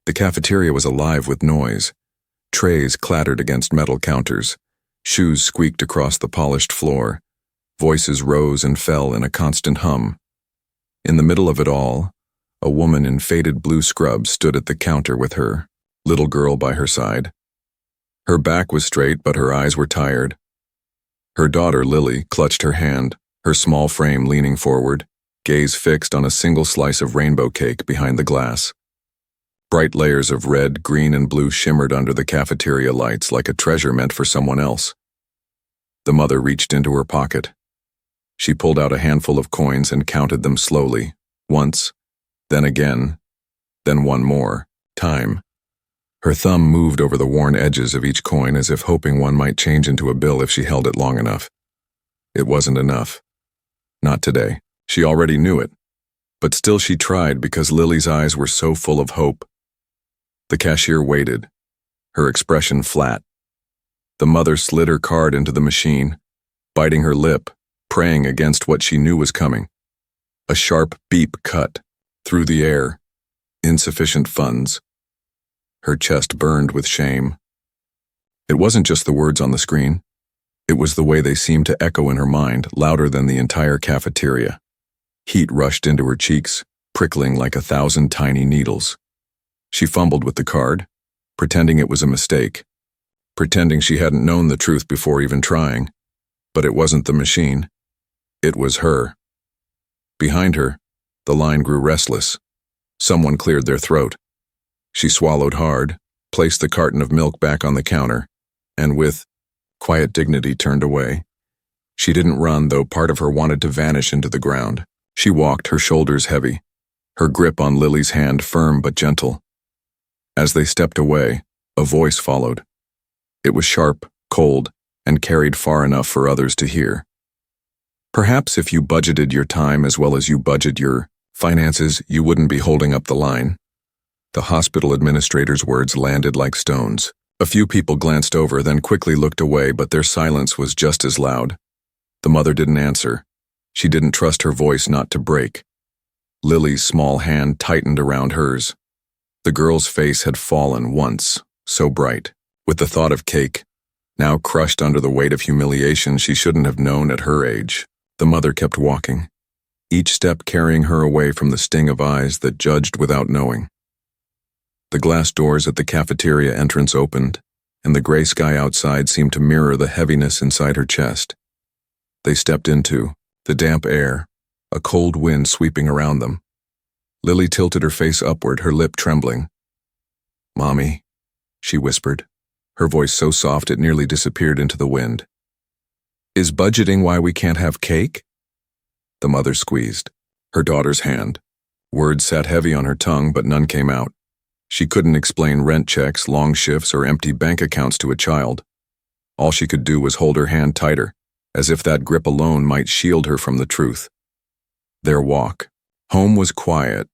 The cafeteria was alive with noise. Trays clattered against metal counters. Shoes squeaked across the polished floor. Voices rose and fell in a constant hum. In the middle of it all, a woman in faded blue scrubs stood at the counter with her little girl by her side. Her back was straight, but her eyes were tired. Her daughter, Lily, clutched her hand, her small frame leaning forward, gaze fixed on a single slice of rainbow cake behind the glass. Bright layers of red, green, and blue shimmered under the cafeteria lights like a treasure meant for someone else. The mother reached into her pocket. She pulled out a handful of coins and counted them slowly, once, then again, then one more time. Her thumb moved over the worn edges of each coin as if hoping one might change into a bill if she held it long enough. It wasn't enough. Not today. She already knew it. But still she tried because Lily's eyes were so full of hope. The cashier waited, her expression flat. The mother slid her card into the machine, biting her lip, praying against what she knew was coming. A sharp beep cut through the air. Insufficient funds. Her chest burned with shame. It wasn't just the words on the screen. It was the way they seemed to echo in her mind, louder than the entire cafeteria. Heat rushed into her cheeks, prickling like 1,000 tiny needles. She fumbled with the card, pretending it was a mistake, pretending she hadn't known the truth before even trying. But it wasn't the machine. It was her. Behind her, the line grew restless. Someone cleared their throat. She swallowed hard, placed the carton of milk back on the counter, and with quiet dignity turned away. She didn't run, though part of her wanted to vanish into the ground. She walked, her shoulders heavy, her grip on Lily's hand firm but gentle. As they stepped away, a voice followed. It was sharp, cold, and carried far enough for others to hear. Perhaps if you budgeted your time as well as you budget your finances, you wouldn't be holding up the line. The hospital administrator's words landed like stones. A few people glanced over, then quickly looked away, but their silence was just as loud. The mother didn't answer. She didn't trust her voice not to break. Lily's small hand tightened around hers. The girl's face had fallen once, so bright, with the thought of cake, now crushed under the weight of humiliation she shouldn't have known at her age. The mother kept walking, each step carrying her away from the sting of eyes that judged without knowing. The glass doors at the cafeteria entrance opened, and the gray sky outside seemed to mirror the heaviness inside her chest. They stepped into the damp air, a cold wind sweeping around them. Lily tilted her face upward, her lip trembling. "Mommy," she whispered, her voice so soft it nearly disappeared into the wind. "Is budgeting why we can't have cake?" The mother squeezed her daughter's hand. Words sat heavy on her tongue, but none came out. She couldn't explain rent checks, long shifts, or empty bank accounts to a child. All she could do was hold her hand tighter, as if that grip alone might shield her from the truth. Their walk home was quiet,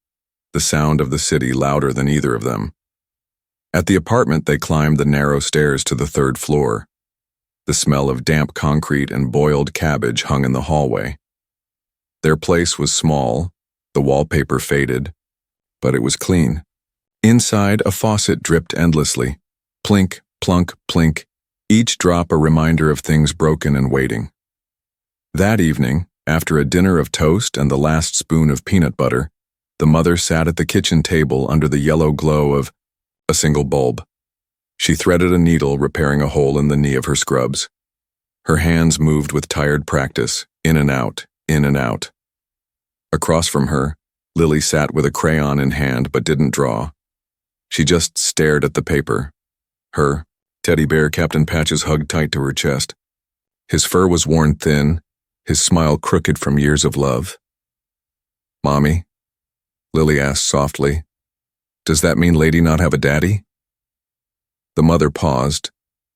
the sound of the city louder than either of them. At the apartment, they climbed the narrow stairs to the 3rd floor. The smell of damp concrete and boiled cabbage hung in the hallway. Their place was small, the wallpaper faded, but it was clean. Inside, a faucet dripped endlessly. Plink, plunk, plink, each drop a reminder of things broken and waiting. That evening, after a dinner of toast and the last spoon of peanut butter, the mother sat at the kitchen table under the yellow glow of a single bulb. She threaded a needle, repairing a hole in the knee of her scrubs. Her hands moved with tired practice, in and out, in and out. Across from her, Lily sat with a crayon in hand but didn't draw. She just stared at the paper. Her teddy bear Captain Patches hugged tight to her chest. His fur was worn thin, his smile crooked from years of love. "Mommy?" Lily asked softly. "Does that mean Lady not have a daddy?" The mother paused,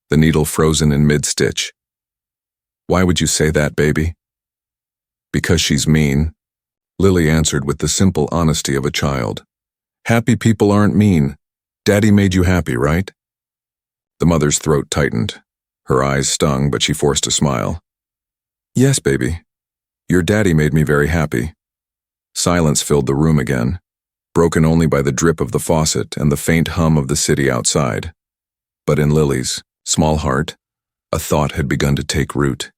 the needle frozen in mid-stitch. "Why would you say that, baby?" "Because she's mean," Lily answered with the simple honesty of a child. "Happy people aren't mean. Daddy made you happy, right?" The mother's throat tightened. Her eyes stung, but she forced a smile. "Yes, baby. Your daddy made me very happy." Silence filled the room again. broken only by the drip of the faucet and the faint hum of the city outside. But in Lily's small heart, a thought had begun to take root.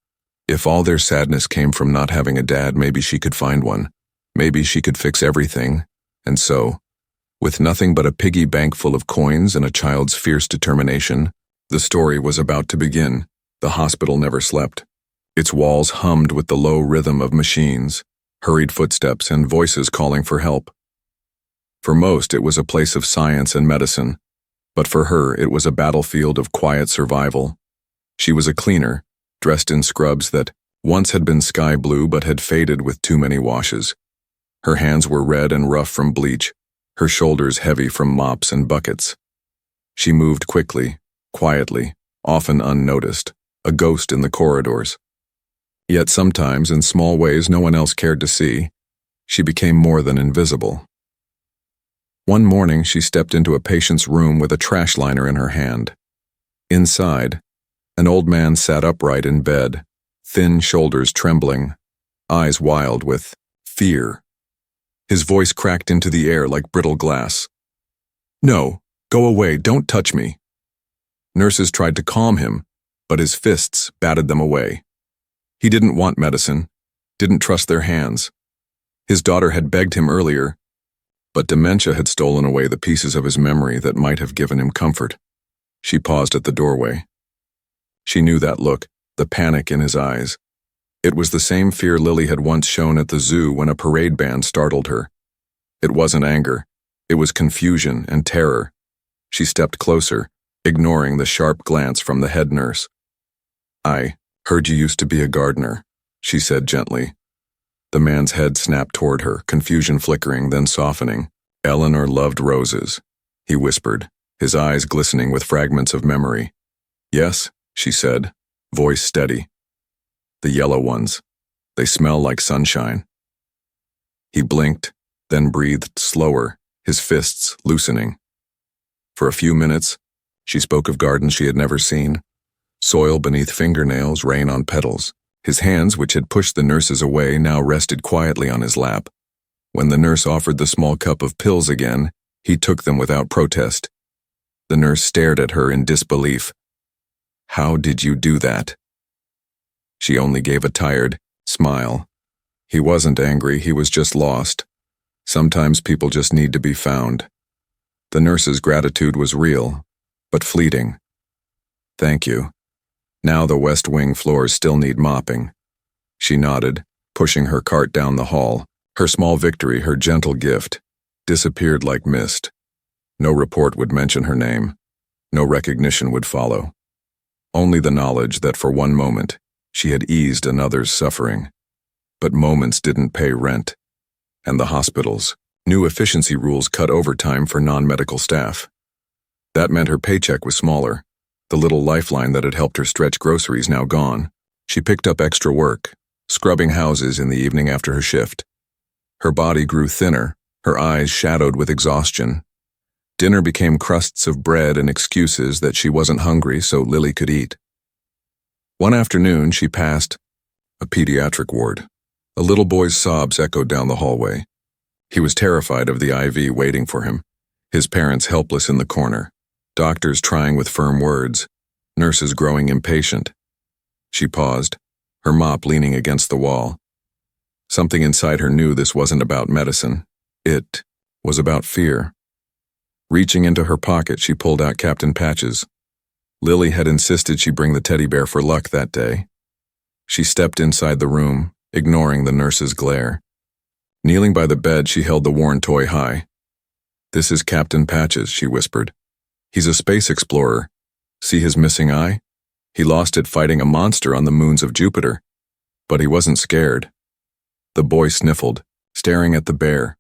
If all their sadness came from not having a dad, maybe she could find one. Maybe she could fix everything. And so, with nothing but a piggy bank full of coins and a child's fierce determination, the story was about to begin. The hospital never slept. Its walls hummed with the low rhythm of machines, hurried footsteps, and voices calling for help. For most, it was a place of science and medicine, but for her, it was a battlefield of quiet survival. She was a cleaner, dressed in scrubs that once had been sky blue but had faded with too many washes. Her hands were red and rough from bleach, her shoulders heavy from mops and buckets. She moved quickly, quietly, often unnoticed, a ghost in the corridors. Yet sometimes, in small ways no one else cared to see, she became more than invisible. One morning, she stepped into a patient's room with a trash liner in her hand. Inside, an old man sat upright in bed, thin shoulders trembling, eyes wild with fear. His voice cracked into the air like brittle glass. "No, go away, don't touch me." Nurses tried to calm him, but his fists batted them away. He didn't want medicine, didn't trust their hands. His daughter had begged him earlier, but dementia had stolen away the pieces of his memory that might have given him comfort. She paused at the doorway. She knew that look, the panic in his eyes. It was the same fear Lily had once shown at the zoo when a parade band startled her. It wasn't anger. It was confusion and terror. She stepped closer, ignoring the sharp glance from the head nurse. "I heard you used to be a gardener," she said gently. The man's head snapped toward her, confusion flickering, then softening. "Eleanor loved roses," he whispered, his eyes glistening with fragments of memory. "Yes," she said, voice steady. "The yellow ones. They smell like sunshine." He blinked, then breathed slower, his fists loosening. For a few minutes, she spoke of gardens she had never seen. Soil beneath fingernails, rain on petals. His hands, which had pushed the nurses away, now rested quietly on his lap. When the nurse offered the small cup of pills again, he took them without protest. The nurse stared at her in disbelief. "How did you do that?" She only gave a tired smile. He wasn't angry, he was just lost. Sometimes people just need to be found. The nurse's gratitude was real, but fleeting. "Thank you. Now the West Wing floors still need mopping." She nodded, pushing her cart down the hall. Her small victory, her gentle gift, disappeared like mist. No report would mention her name. No recognition would follow. Only the knowledge that for one moment, she had eased another's suffering. But moments didn't pay rent. And the hospitals, new efficiency rules cut overtime for non-medical staff. That meant her paycheck was smaller. The little lifeline that had helped her stretch groceries now gone. She picked up extra work, scrubbing houses in the evening after her shift. Her body grew thinner, her eyes shadowed with exhaustion. Dinner became crusts of bread and excuses that she wasn't hungry so Lily could eat. One afternoon, she passed a pediatric ward. A little boy's sobs echoed down the hallway. He was terrified of the IV waiting for him, his parents helpless in the corner, doctors trying with firm words, nurses growing impatient. She paused, her mop leaning against the wall. Something inside her knew this wasn't about medicine. It was about fear. Reaching into her pocket, she pulled out Captain Patch's. Lily had insisted she bring the teddy bear for luck that day. She stepped inside the room, ignoring the nurse's glare. Kneeling by the bed, she held the worn toy high. "This is Captain Patch's," she whispered. "He's a space explorer. See his missing eye? He lost it fighting a monster on the moons of Jupiter. But he wasn't scared." The boy sniffled, staring at the bear.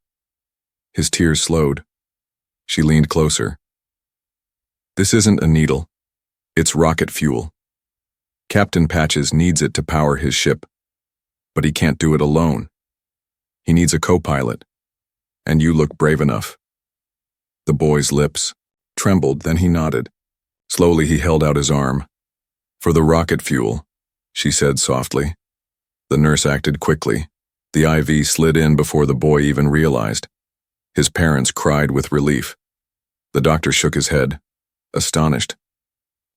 His tears slowed. She leaned closer. "This isn't a needle. It's rocket fuel. Captain Patches needs it to power his ship. But he can't do it alone. He needs a co-pilot. And you look brave enough." The boy's lips trembled, then he nodded. Slowly he held out his arm. "For the rocket fuel," she said softly. The nurse acted quickly. The IV slid in before the boy even realized. His parents cried with relief. The doctor shook his head, astonished.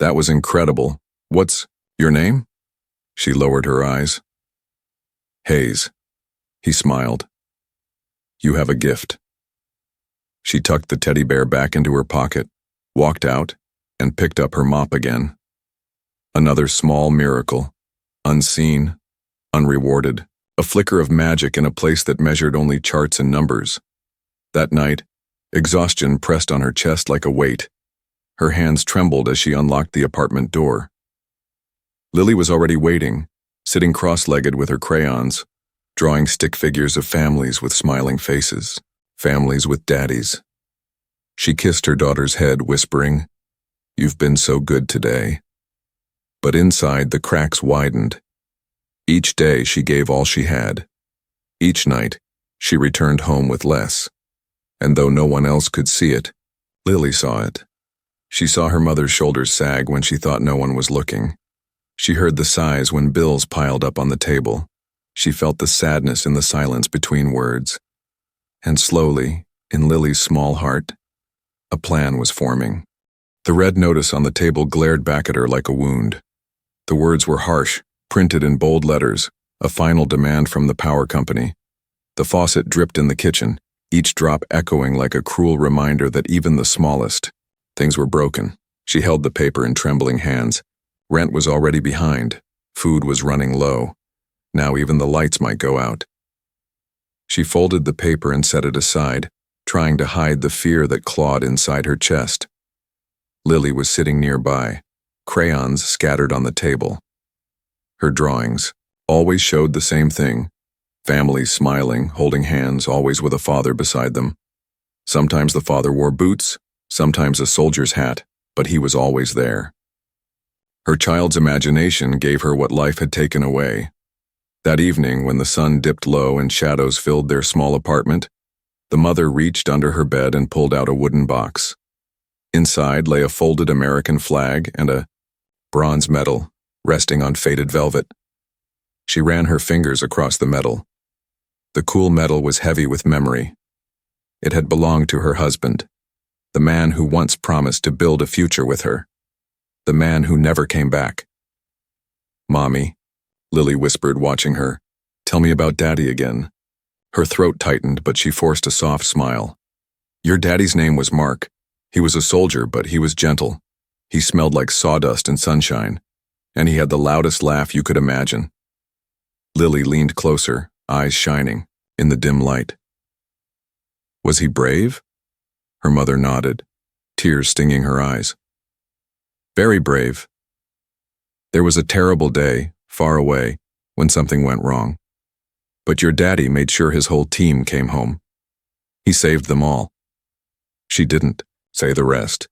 That was incredible. What's your name? She lowered her eyes. Hayes. He smiled. You have a gift. She tucked the teddy bear back into her pocket, walked out, and picked up her mop again. Another small miracle, unseen, unrewarded, a flicker of magic in a place that measured only charts and numbers. That night, exhaustion pressed on her chest like a weight. Her hands trembled as she unlocked the apartment door. Lily was already waiting, sitting cross-legged with her crayons, drawing stick figures of families with smiling faces, families with daddies. She kissed her daughter's head, whispering, "You've been so good today." But inside, the cracks widened. Each day she gave all she had. Each night, she returned home with less. And though no one else could see it, Lily saw it. She saw her mother's shoulders sag when she thought no one was looking. She heard the sighs when bills piled up on the table. She felt the sadness in the silence between words. And slowly, in Lily's small heart, a plan was forming. The red notice on the table glared back at her like a wound. The words were harsh, printed in bold letters, a final demand from the power company. The faucet dripped in the kitchen, each drop echoing like a cruel reminder that even the smallest things were broken. She held the paper in trembling hands. Rent was already behind. Food was running low. Now even the lights might go out. She folded the paper and set it aside, trying to hide the fear that clawed inside her chest. Lily was sitting nearby, crayons scattered on the table. Her drawings always showed the same thing. Families smiling, holding hands, always with a father beside them. Sometimes the father wore boots, sometimes a soldier's hat, but he was always there. Her child's imagination gave her what life had taken away. That evening, when the sun dipped low and shadows filled their small apartment, the mother reached under her bed and pulled out a wooden box. Inside lay a folded American flag and a bronze medal resting on faded velvet. She ran her fingers across the metal. The cool metal was heavy with memory. It had belonged to her husband, the man who once promised to build a future with her, the man who never came back. "Mommy," Lily whispered, watching her, "tell me about Daddy again." Her throat tightened, but she forced a soft smile. "Your daddy's name was Mark. He was a soldier, but he was gentle. He smelled like sawdust and sunshine, and he had the loudest laugh you could imagine." Lily leaned closer, eyes shining, in the dim light. "Was he brave?" Her mother nodded, tears stinging her eyes. "Very brave. There was a terrible day, far away, when something went wrong. But your daddy made sure his whole team came home. He saved them all." She didn't say the rest.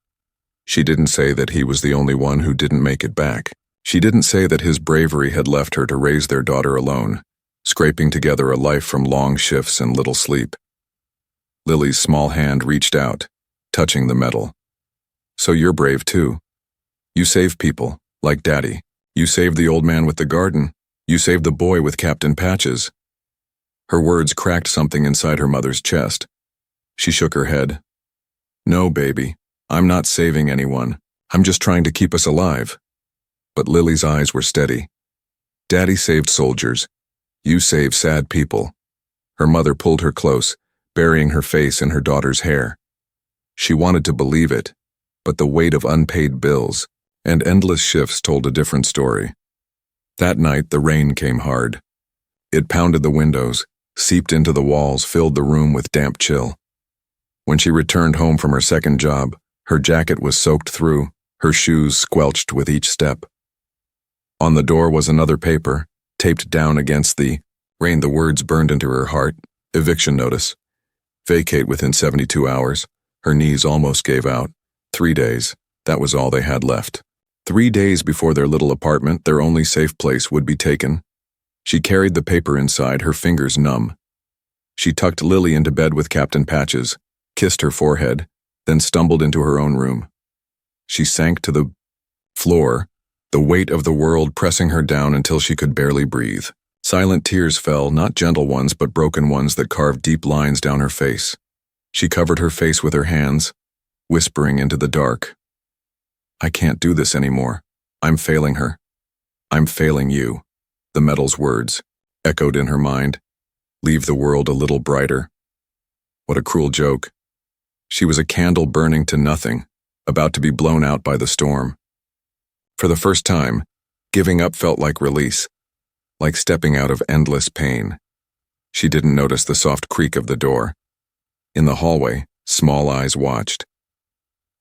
She didn't say that he was the only one who didn't make it back. She didn't say that his bravery had left her to raise their daughter alone, scraping together a life from long shifts and little sleep. Lily's small hand reached out, touching the metal. "So you're brave too. You save people, like Daddy. You saved the old man with the garden. You saved the boy with Captain Patches." Her words cracked something inside her mother's chest. She shook her head. "No, baby, I'm not saving anyone. I'm just trying to keep us alive." But Lily's eyes were steady. "Daddy saved soldiers. You save sad people." Her mother pulled her close, burying her face in her daughter's hair. She wanted to believe it, but the weight of unpaid bills and endless shifts told a different story. That night, the rain came hard. It pounded the windows, seeped into the walls, filled the room with damp chill. When she returned home from her second job, her jacket was soaked through, her shoes squelched with each step. On the door was another paper, taped down against the rain. The words burned into her heart. Eviction notice. Vacate within 72 hours. Her knees almost gave out. 3 days. That was all they had left. 3 days before their little apartment, their only safe place, would be taken. She carried the paper inside, her fingers numb. She tucked Lily into bed with Captain Patches, kissed her forehead, then stumbled into her own room. She sank to the floor, the weight of the world pressing her down until she could barely breathe. Silent tears fell, not gentle ones but broken ones that carved deep lines down her face. She covered her face with her hands, whispering into the dark. I can't do this anymore. I'm failing her. I'm failing you. The metal's words echoed in her mind. Leave the world a little brighter. What a cruel joke. She was a candle burning to nothing, about to be blown out by the storm. For the first time, giving up felt like release, like stepping out of endless pain. She didn't notice the soft creak of the door. In the hallway, small eyes watched.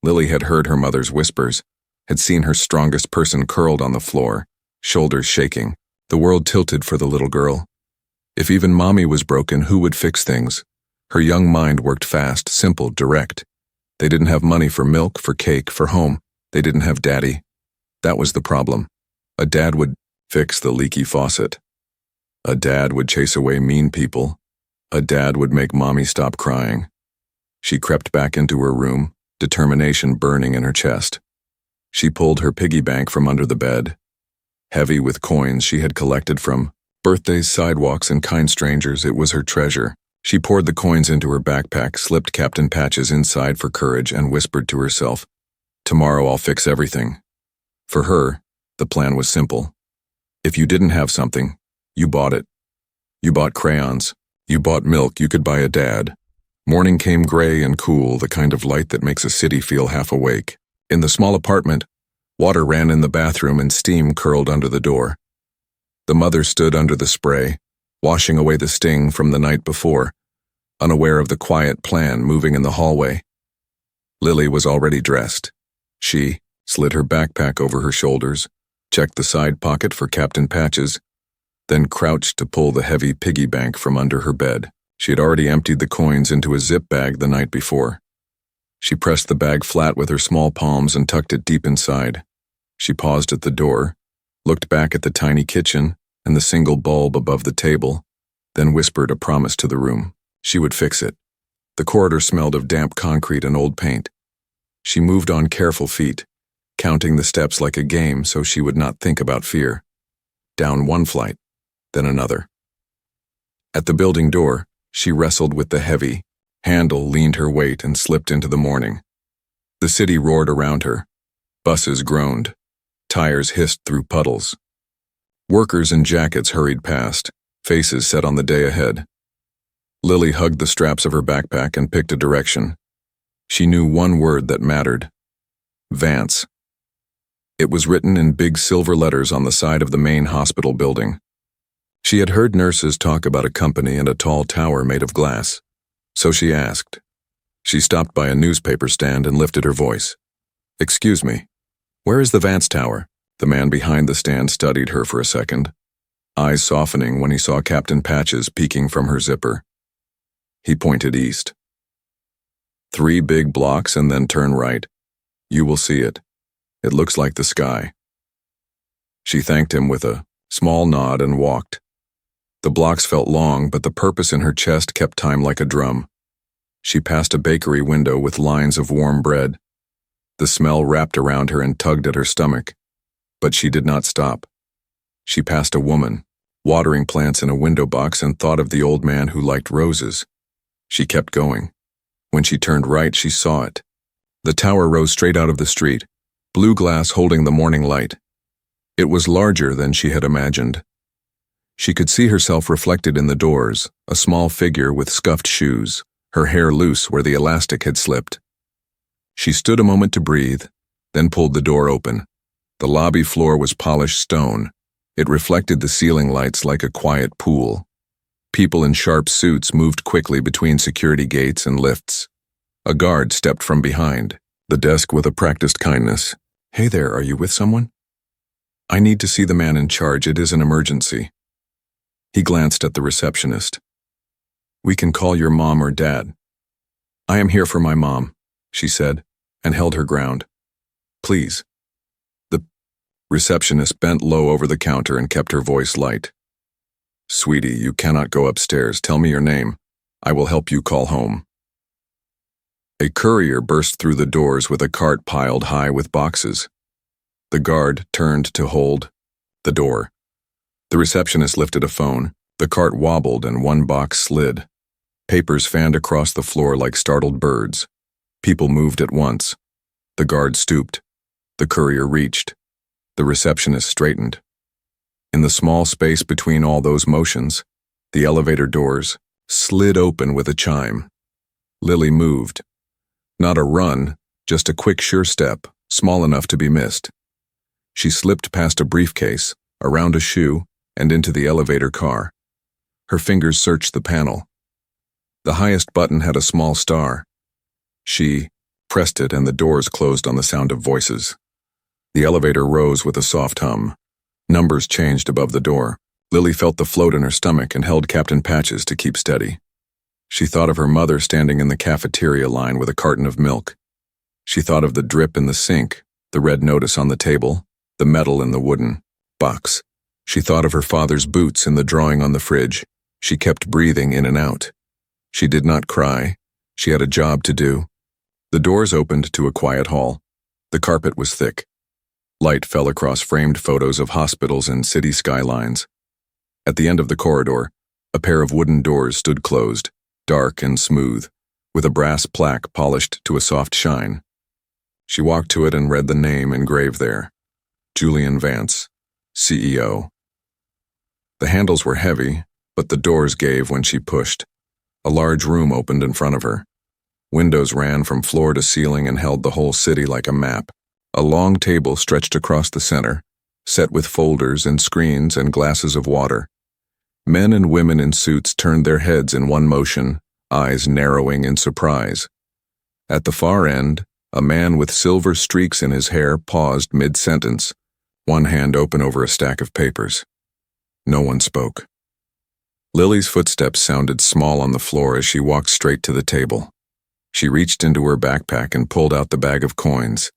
Lily had heard her mother's whispers, had seen her strongest person curled on the floor, shoulders shaking. The world tilted for the little girl. If even Mommy was broken, who would fix things? Her young mind worked fast, simple, direct. They didn't have money for milk, for cake, for home. They didn't have Daddy. That was the problem. A dad would fix the leaky faucet. A dad would chase away mean people. A dad would make Mommy stop crying. She crept back into her room, determination burning in her chest. She pulled her piggy bank from under the bed, heavy with coins she had collected from birthdays, sidewalks, and kind strangers. It was her treasure. She poured the coins into her backpack, slipped Captain Patches inside for courage, and whispered to herself, tomorrow I'll fix everything. For her, the plan was simple. If you didn't have something, you bought it. You bought crayons. You bought milk you could buy a dad. Morning came gray and cool, the kind of light that makes a city feel half awake. In the small apartment, water ran in the bathroom and steam curled under the door. The mother stood under the spray, washing away the sting from the night before, unaware of the quiet plan moving in the hallway. Lily was already dressed. She slid her backpack over her shoulders, checked the side pocket for Captain Patches, then crouched to pull the heavy piggy bank from under her bed. She had already emptied the coins into a zip bag the night before. She pressed the bag flat with her small palms and tucked it deep inside. She paused at the door, looked back at the tiny kitchen and the single bulb above the table, then whispered a promise to the room. She would fix it. The corridor smelled of damp concrete and old paint. She moved on careful feet, counting the steps like a game so she would not think about fear. Down one flight, then another. At the building door, she wrestled with the heavy handle, leaned her weight, and slipped into the morning. The city roared around her. Buses groaned. Tires hissed through puddles. Workers in jackets hurried past, faces set on the day ahead. Lily hugged the straps of her backpack and picked a direction. She knew one word that mattered. Vance. It was written in big silver letters on the side of the main hospital building. She had heard nurses talk about a company and a tall tower made of glass. So she asked. She stopped by a newspaper stand and lifted her voice. Excuse me, where is the Vance Tower? The man behind the stand studied her for a second, eyes softening when he saw Captain Patches peeking from her zipper. He pointed east. 3 big blocks and then turn right. You will see it. It looks like the sky. She thanked him with a small nod and walked. The blocks felt long, but the purpose in her chest kept time like a drum. She passed a bakery window with lines of warm bread. The smell wrapped around her and tugged at her stomach. But she did not stop. She passed a woman, watering plants in a window box, and thought of the old man who liked roses. She kept going. When she turned right, she saw it. The tower rose straight out of the street, blue glass holding the morning light. It was larger than she had imagined. She could see herself reflected in the doors, a small figure with scuffed shoes, her hair loose where the elastic had slipped. She stood a moment to breathe, then pulled the door open. The lobby floor was polished stone. It reflected the ceiling lights like a quiet pool. People in sharp suits moved quickly between security gates and lifts. A guard stepped from behind, the desk with a practiced kindness. Hey there, are you with someone? I need to see the man in charge. It is an emergency. He glanced at the receptionist. We can call your mom or dad. I am here for my mom, she said, and held her ground. Please. The receptionist bent low over the counter and kept her voice light. Sweetie, you cannot go upstairs. Tell me your name. I will help you call home. A courier burst through the doors with a cart piled high with boxes. The guard turned to hold the door. The receptionist lifted a phone. The cart wobbled and one box slid. Papers fanned across the floor like startled birds. People moved at once. The guard stooped. The courier reached. The receptionist straightened. In the small space between all those motions, the elevator doors slid open with a chime. Lily moved. Not a run, just a quick sure step, small enough to be missed. She slipped past a briefcase, around a shoe, and into the elevator car. Her fingers searched the panel. The highest button had a small star. She pressed it and the doors closed on the sound of voices. The elevator rose with a soft hum. Numbers changed above the door. Lily felt the float in her stomach and held Captain Patches to keep steady. She thought of her mother standing in the cafeteria line with a carton of milk. She thought of the drip in the sink, the red notice on the table, the metal in the wooden box. She thought of her father's boots in the drawing on the fridge. She kept breathing in and out. She did not cry. She had a job to do. The doors opened to a quiet hall. The carpet was thick. Light fell across framed photos of hospitals and city skylines. At the end of the corridor, a pair of wooden doors stood closed, dark and smooth, with a brass plaque polished to a soft shine. She walked to it and read the name engraved there. Julian Vance, CEO. The handles were heavy, but the doors gave when she pushed. A large room opened in front of her. Windows ran from floor to ceiling and held the whole city like a map. A long table stretched across the center, set with folders and screens and glasses of water. Men and women in suits turned their heads in one motion, eyes narrowing in surprise. At the far end, a man with silver streaks in his hair paused mid-sentence, one hand open over a stack of papers. No one spoke. Lily's footsteps sounded small on the floor as she walked straight to the table. She reached into her backpack and pulled out the bag of coins.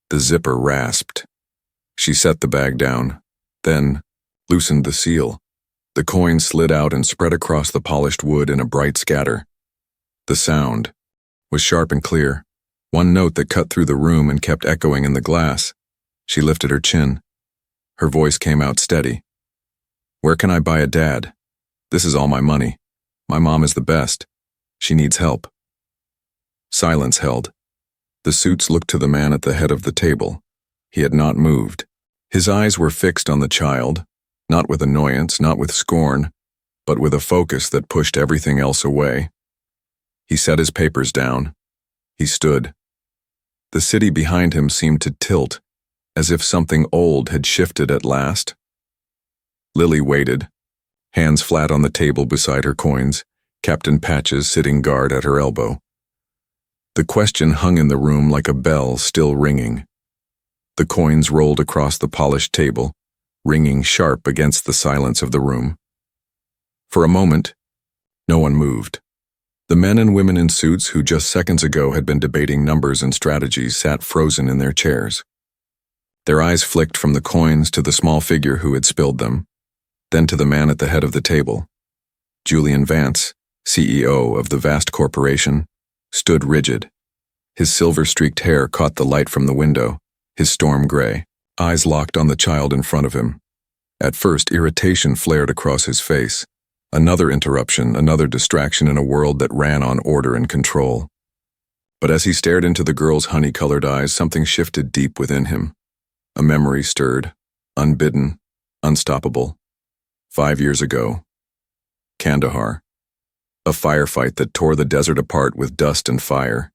The zipper rasped. She set the bag down, then loosened the seal. The coins slid out and spread across the polished wood in a bright scatter. The sound was sharp and clear, one note that cut through the room and kept echoing in the glass. She lifted her chin. Her voice came out steady. "Where can I buy a dad? This is all my money. My mom is the best. She needs help." Silence held. The suits looked to the man at the head of the table. He had not moved. His eyes were fixed on the child, not with annoyance, not with scorn, but with a focus that pushed everything else away. He set his papers down. He stood. The city behind him seemed to tilt, as if something old had shifted at last. Lily waited, hands flat on the table beside her coins, Captain Patches sitting guard at her elbow. The question hung in the room like a bell still ringing. The coins rolled across the polished table, ringing sharp against the silence of the room. For a moment, no one moved. The men and women in suits who just seconds ago had been debating numbers and strategies sat frozen in their chairs. Their eyes flicked from the coins to the small figure who had spilled them, then to the man at the head of the table. Julian Vance, CEO of the vast corporation, stood rigid. His silver-streaked hair caught the light from the window, his storm gray, eyes locked on the child in front of him. At first, irritation flared across his face. Another interruption, another distraction in a world that ran on order and control. But as he stared into the girl's honey-colored eyes, something shifted deep within him. A memory stirred, unbidden, unstoppable. 5 years ago. Kandahar. A firefight that tore the desert apart with dust and fire.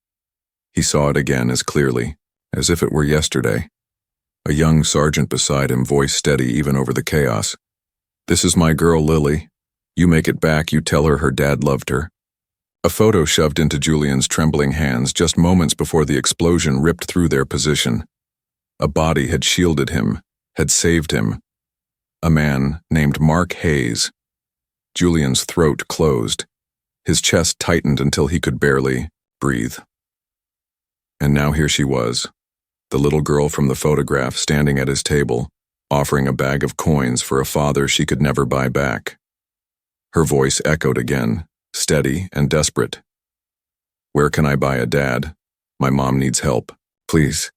He saw it again as clearly, as if it were yesterday. A young sergeant beside him, voice steady even over the chaos. "This is my girl, Lily. You make it back, you tell her her dad loved her." A photo shoved into Julian's trembling hands just moments before the explosion ripped through their position. A body had shielded him, had saved him. A man named Mark Hayes. Julian's throat closed. His chest tightened until he could barely breathe. And now here she was, the little girl from the photograph standing at his table, offering a bag of coins for a father she could never buy back. Her voice echoed again, steady and desperate. "Where can I buy a dad? My mom needs help. Please."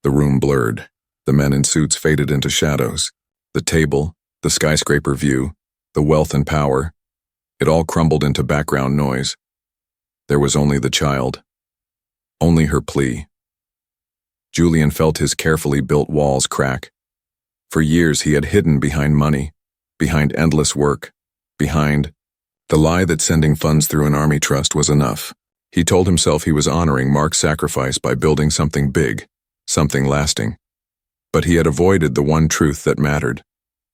The room blurred. The men in suits faded into shadows. The table, the skyscraper view, the wealth and power. It all crumbled into background noise. There was only the child. Only her plea. Julian felt his carefully built walls crack. For years he had hidden behind money, behind endless work, behind the lie that sending funds through an army trust was enough. He told himself he was honoring Mark's sacrifice by building something big, something lasting. But he had avoided the one truth that mattered,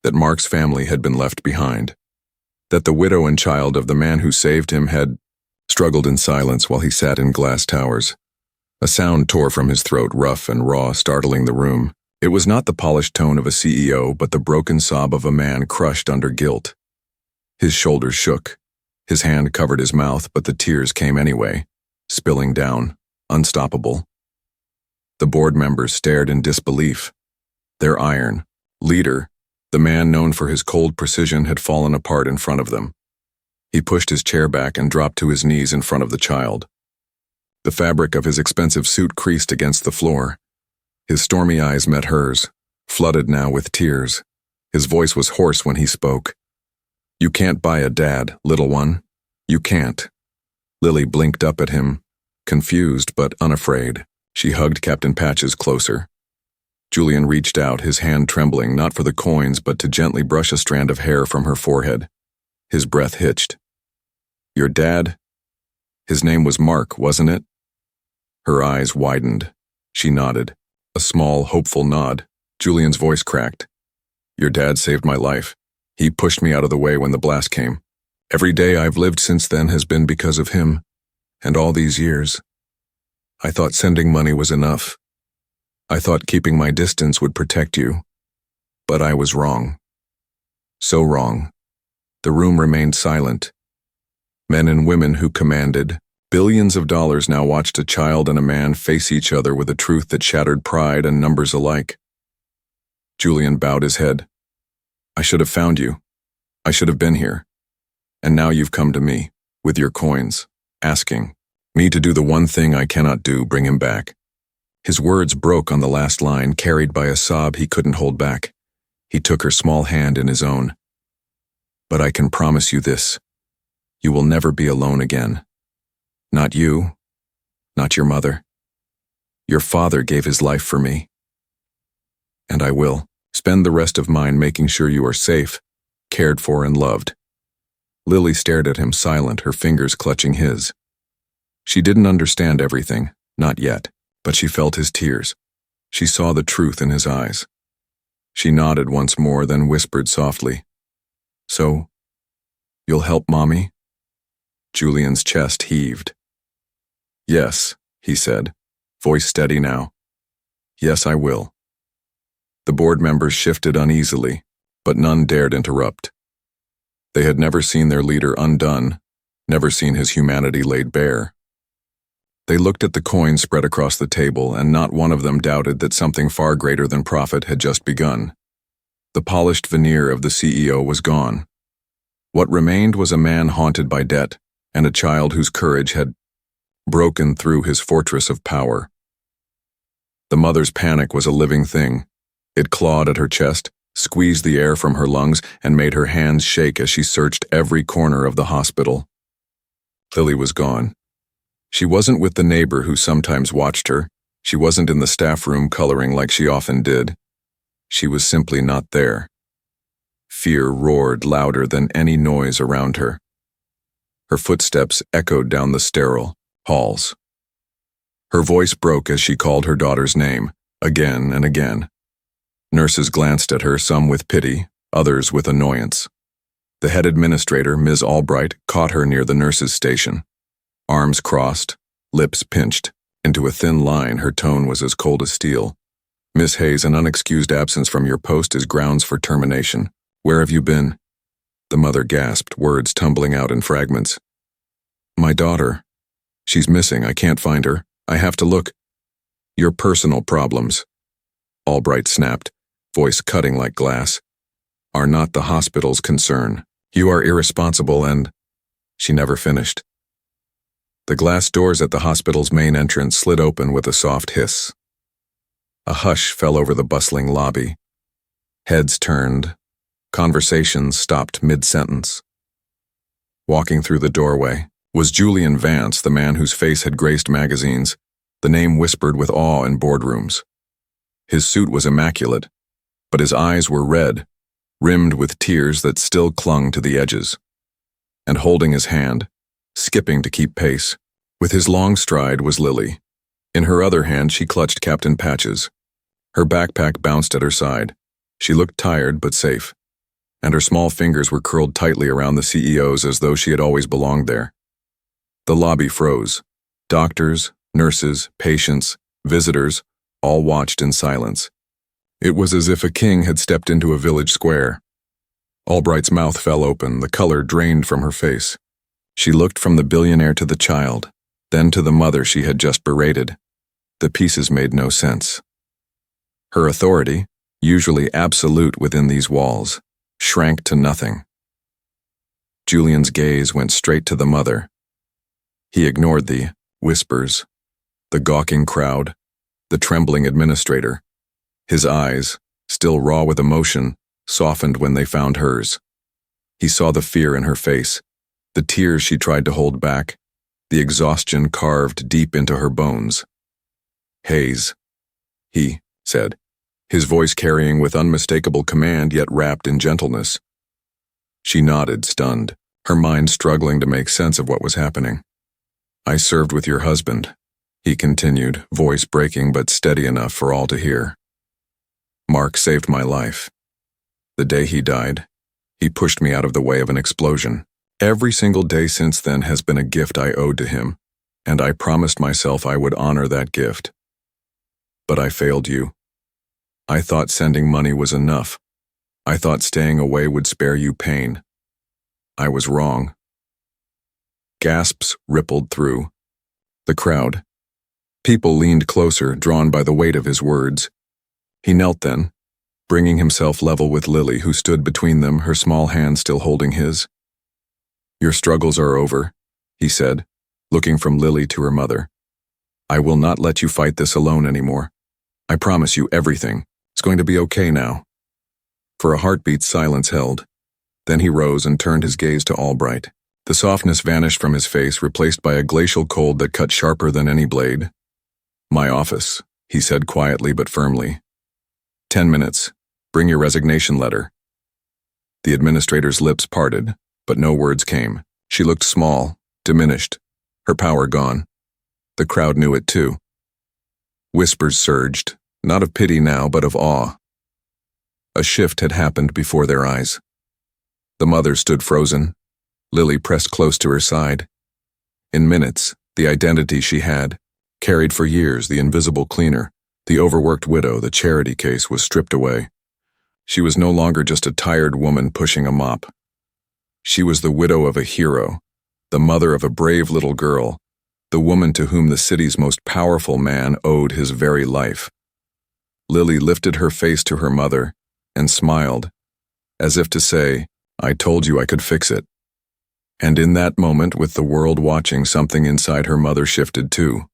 that Mark's family had been left behind, that the widow and child of the man who saved him had struggled in silence while he sat in glass towers. A sound tore from his throat, rough and raw, startling the room. It was not the polished tone of a CEO, but the broken sob of a man crushed under guilt. His shoulders shook. His hand covered his mouth, but the tears came anyway, spilling down, unstoppable. The board members stared in disbelief. Their iron leader, the man known for his cold precision, had fallen apart in front of them. He pushed his chair back and dropped to his knees in front of the child. The fabric of his expensive suit creased against the floor. His stormy eyes met hers, flooded now with tears. His voice was hoarse when he spoke. "You can't buy a dad, little one. You can't." Lily blinked up at him, confused but unafraid. She hugged Captain Patches closer. Julian reached out, his hand trembling, not for the coins, but to gently brush a strand of hair from her forehead. His breath hitched. "Your dad? His name was Mark, wasn't it?" Her eyes widened. She nodded. A small, hopeful nod. Julian's voice cracked. "Your dad saved my life. He pushed me out of the way when the blast came. Every day I've lived since then has been because of him. And all these years, I thought sending money was enough. I thought keeping my distance would protect you. But I was wrong. So wrong." The room remained silent. Men and women who commanded billions of dollars now watched a child and a man face each other with a truth that shattered pride and numbers alike. Julian bowed his head. "I should have found you. I should have been here. And now you've come to me, with your coins, asking me to do the one thing I cannot do, bring him back." His words broke on the last line, carried by a sob he couldn't hold back. He took her small hand in his own. "But I can promise you this. You will never be alone again. Not you, not your mother. Your father gave his life for me. And I will spend the rest of mine making sure you are safe, cared for, and loved." Lily stared at him, silent, her fingers clutching his. She didn't understand everything, not yet, but she felt his tears. She saw the truth in his eyes. She nodded once more, then whispered softly, "So, you'll help Mommy?" Julian's chest heaved. "Yes," he said, voice steady now. "Yes, I will." The board members shifted uneasily, but none dared interrupt. They had never seen their leader undone, never seen his humanity laid bare. They looked at the coins spread across the table, and not one of them doubted that something far greater than profit had just begun. The polished veneer of the CEO was gone. What remained was a man haunted by debt, and a child whose courage had broken through his fortress of power. The mother's panic was a living thing. It clawed at her chest, squeezed the air from her lungs, and made her hands shake as she searched every corner of the hospital. Lily was gone. She wasn't with the neighbor who sometimes watched her. She wasn't in the staff room coloring like she often did. She was simply not there. Fear roared louder than any noise around her. Her footsteps echoed down the sterile halls. Her voice broke as she called her daughter's name, again and again. Nurses glanced at her, some with pity, others with annoyance. The head administrator, Ms. Albright, caught her near the nurses' station. Arms crossed, lips pinched. Into a thin line, her tone was as cold as steel. "Miss Hayes, an unexcused absence from your post is grounds for termination. Where have you been?" The mother gasped, words tumbling out in fragments. "My daughter. She's missing. I can't find her. I have to look." "Your personal problems," Albright snapped, voice cutting like glass, "are not the hospital's concern. You are irresponsible and—" She never finished. The glass doors at the hospital's main entrance slid open with a soft hiss. A hush fell over the bustling lobby. Heads turned. Conversations stopped mid-sentence. Walking through the doorway, was Julian Vance, the man whose face had graced magazines, the name whispered with awe in boardrooms. His suit was immaculate, but his eyes were red, rimmed with tears that still clung to the edges. And holding his hand, skipping to keep pace, with his long stride was Lily. In her other hand she clutched Captain Patch's. Her backpack bounced at her side. She looked tired but safe, and her small fingers were curled tightly around the CEO's as though she had always belonged there. The lobby froze. Doctors, nurses, patients, visitors, all watched in silence. It was as if a king had stepped into a village square. Albright's mouth fell open, the color drained from her face. She looked from the billionaire to the child, then to the mother she had just berated. The pieces made no sense. Her authority, usually absolute within these walls, shrank to nothing. Julian's gaze went straight to the mother. He ignored the whispers, the gawking crowd, the trembling administrator. His eyes, still raw with emotion, softened when they found hers. He saw the fear in her face, the tears she tried to hold back, the exhaustion carved deep into her bones. "Hayes," he said, his voice carrying with unmistakable command yet wrapped in gentleness. She nodded, stunned, her mind struggling to make sense of what was happening. "I served with your husband," he continued, voice breaking but steady enough for all to hear. "Mark saved my life. The day he died, he pushed me out of the way of an explosion. Every single day since then has been a gift I owed to him, and I promised myself I would honor that gift. But I failed you. I thought sending money was enough. I thought staying away would spare you pain. I was wrong." Gasps rippled through the crowd. People leaned closer, drawn by the weight of his words. He knelt then, bringing himself level with Lily, who stood between them, her small hand still holding his. "Your struggles are over," he said, looking from Lily to her mother. "I will not let you fight this alone anymore. I promise you everything. It's going to be okay now." For a heartbeat, silence held. Then he rose and turned his gaze to Albright. The softness vanished from his face, replaced by a glacial cold that cut sharper than any blade. "My office," he said quietly but firmly. 10 minutes. Bring your resignation letter." The administrator's lips parted, but no words came. She looked small, diminished, her power gone. The crowd knew it too. Whispers surged, not of pity now, but of awe. A shift had happened before their eyes. The mother stood frozen. Lily pressed close to her side. In minutes, the identity she had, carried for years, the invisible cleaner, the overworked widow, the charity case, was stripped away. She was no longer just a tired woman pushing a mop. She was the widow of a hero, the mother of a brave little girl, the woman to whom the city's most powerful man owed his very life. Lily lifted her face to her mother and smiled, as if to say, "I told you I could fix it." And in that moment, with the world watching, something inside her mother shifted too.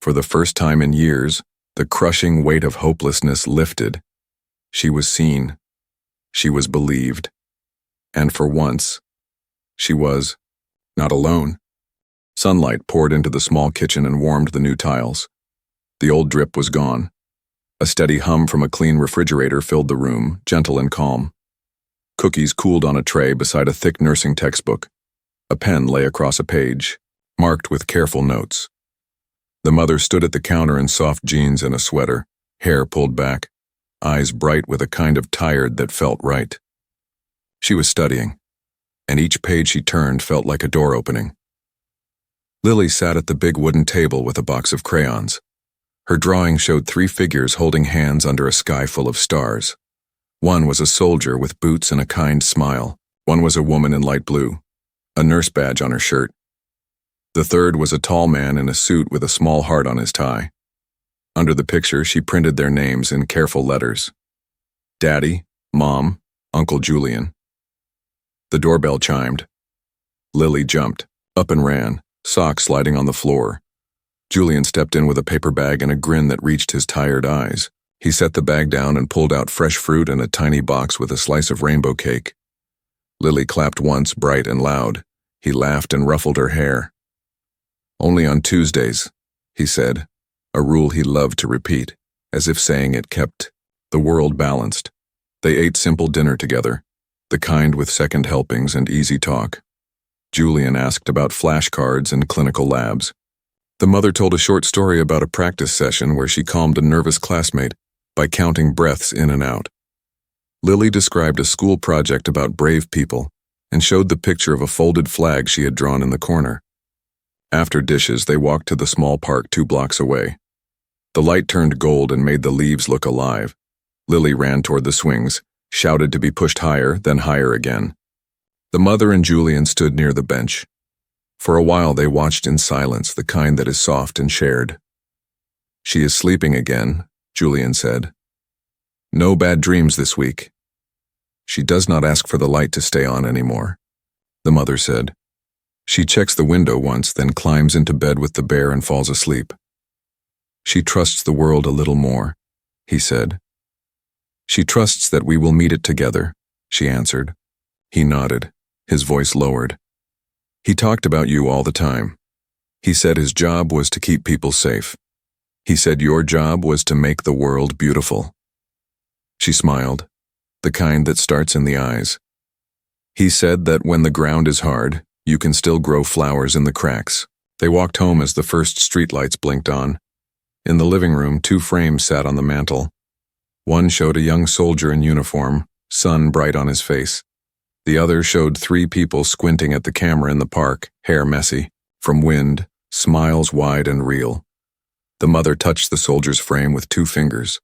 For the first time in years, the crushing weight of hopelessness lifted. She was seen. She was believed. And for once, she was not alone. Sunlight poured into the small kitchen and warmed the new tiles. The old drip was gone. A steady hum from a clean refrigerator filled the room, gentle and calm. Cookies cooled on a tray beside a thick nursing textbook. A pen lay across a page, marked with careful notes. The mother stood at the counter in soft jeans and a sweater, hair pulled back, eyes bright with a kind of tired that felt right. She was studying, and each page she turned felt like a door opening. Lily sat at the big wooden table with a box of crayons. Her drawing showed 3 figures holding hands under a sky full of stars. One was a soldier with boots and a kind smile. One was a woman in light blue, a nurse badge on her shirt. The third was a tall man in a suit with a small heart on his tie. Under the picture, she printed their names in careful letters. Daddy, Mom, Uncle Julian. The doorbell chimed. Lily jumped, up and ran, socks sliding on the floor. Julian stepped in with a paper bag and a grin that reached his tired eyes. He set the bag down and pulled out fresh fruit and a tiny box with a slice of rainbow cake. Lily clapped once, bright and loud. He laughed and ruffled her hair. Only on Tuesdays, he said, a rule he loved to repeat, as if saying it kept the world balanced. They ate simple dinner together, the kind with second helpings and easy talk. Julian asked about flashcards and clinical labs. The mother told a short story about a practice session where she calmed a nervous classmate by counting breaths in and out. Lily described a school project about brave people and showed the picture of a folded flag she had drawn in the corner. After dishes, they walked to the small park 2 blocks away. The light turned gold and made the leaves look alive. Lily ran toward the swings, shouted to be pushed higher, then higher again. The mother and Julian stood near the bench. For a while they watched in silence, the kind that is soft and shared. "She is sleeping again," Julian said. "No bad dreams this week. She does not ask for the light to stay on anymore," the mother said. "She checks the window once, then climbs into bed with the bear and falls asleep. She trusts the world a little more," he said. "She trusts that we will meet it together," she answered. He nodded, his voice lowered. "He talked about you all the time. He said his job was to keep people safe. He said your job was to make the world beautiful." She smiled, the kind that starts in the eyes. "He said that when the ground is hard, you can still grow flowers in the cracks." They walked home as the first streetlights blinked on. In the living room, 2 frames sat on the mantel. One showed a young soldier in uniform, sun bright on his face. The other showed 3 people squinting at the camera in the park, hair messy, from wind, smiles wide and real. The mother touched the soldier's frame with 2 fingers.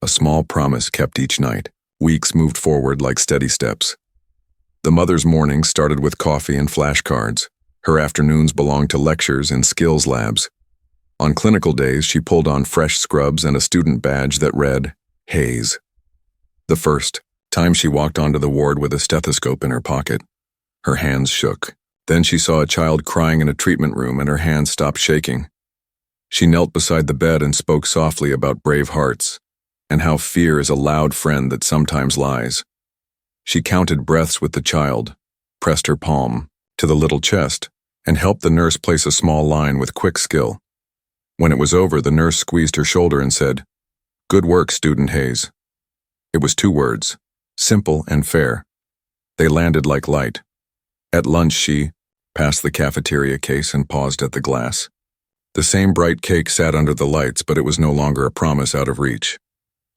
A small promise kept each night. Weeks moved forward like steady steps. The mother's mornings started with coffee and flashcards. Her afternoons belonged to lectures and skills labs. On clinical days, she pulled on fresh scrubs and a student badge that read, Hayes. The first time she walked onto the ward with a stethoscope in her pocket. Her hands shook. Then she saw a child crying in a treatment room and her hands stopped shaking. She knelt beside the bed and spoke softly about brave hearts and how fear is a loud friend that sometimes lies. She counted breaths with the child, pressed her palm to the little chest, and helped the nurse place a small line with quick skill. When it was over, the nurse squeezed her shoulder and said, "Good work, student Hayes." It was 2 words, simple and fair. They landed like light. At lunch, she passed the cafeteria case and paused at the glass. The same bright cake sat under the lights, but it was no longer a promise out of reach.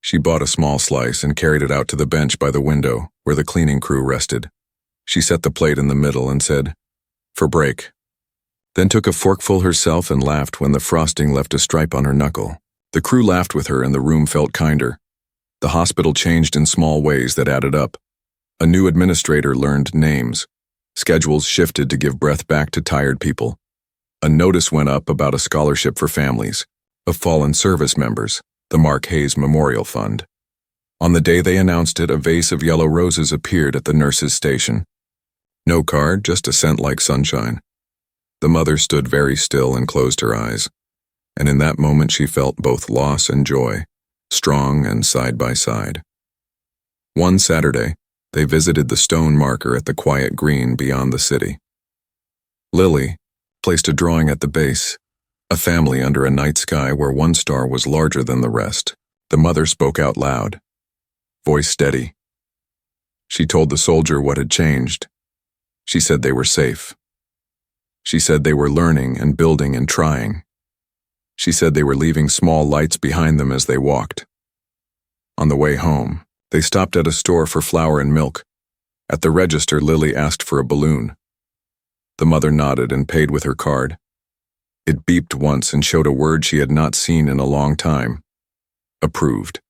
She bought a small slice and carried it out to the bench by the window, where the cleaning crew rested. She set the plate in the middle and said, "For break," then took a forkful herself and laughed when the frosting left a stripe on her knuckle. The crew laughed with her and the room felt kinder. The hospital changed in small ways that added up. A new administrator learned names. Schedules shifted to give breath back to tired people. A notice went up about a scholarship for families of fallen service members, the Mark Hayes Memorial Fund. On the day they announced it, a vase of yellow roses appeared at the nurse's station. No card, just a scent like sunshine. The mother stood very still and closed her eyes, and in that moment she felt both loss and joy, strong and side by side. One Saturday, they visited the stone marker at the quiet green beyond the city. Lily placed a drawing at the base, a family under a night sky where one star was larger than the rest. The mother spoke out loud, voice steady. She told the soldier what had changed. She said they were safe. She said they were learning and building and trying. She said they were leaving small lights behind them as they walked. On the way home, they stopped at a store for flour and milk. At the register, Lily asked for a balloon. The mother nodded and paid with her card. It beeped once and showed a word she had not seen in a long time. Approved.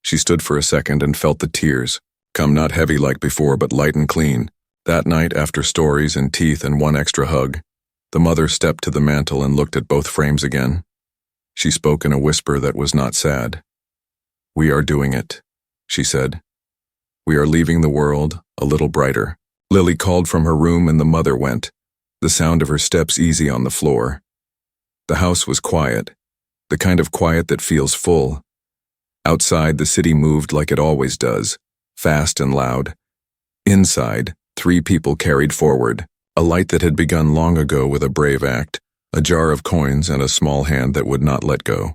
She stood for a second and felt the tears come, not heavy like before, but light and clean. That night, after stories and teeth and one extra hug, the mother stepped to the mantel and looked at both frames again. She spoke in a whisper that was not sad. "We are doing it," she said. "We are leaving the world a little brighter." Lily called from her room and the mother went, the sound of her steps easy on the floor. The house was quiet, the kind of quiet that feels full. Outside, the city moved like it always does, fast and loud. Inside, 3 people carried forward, A light that had begun long ago with a brave act, a jar of coins and a small hand that would not let go.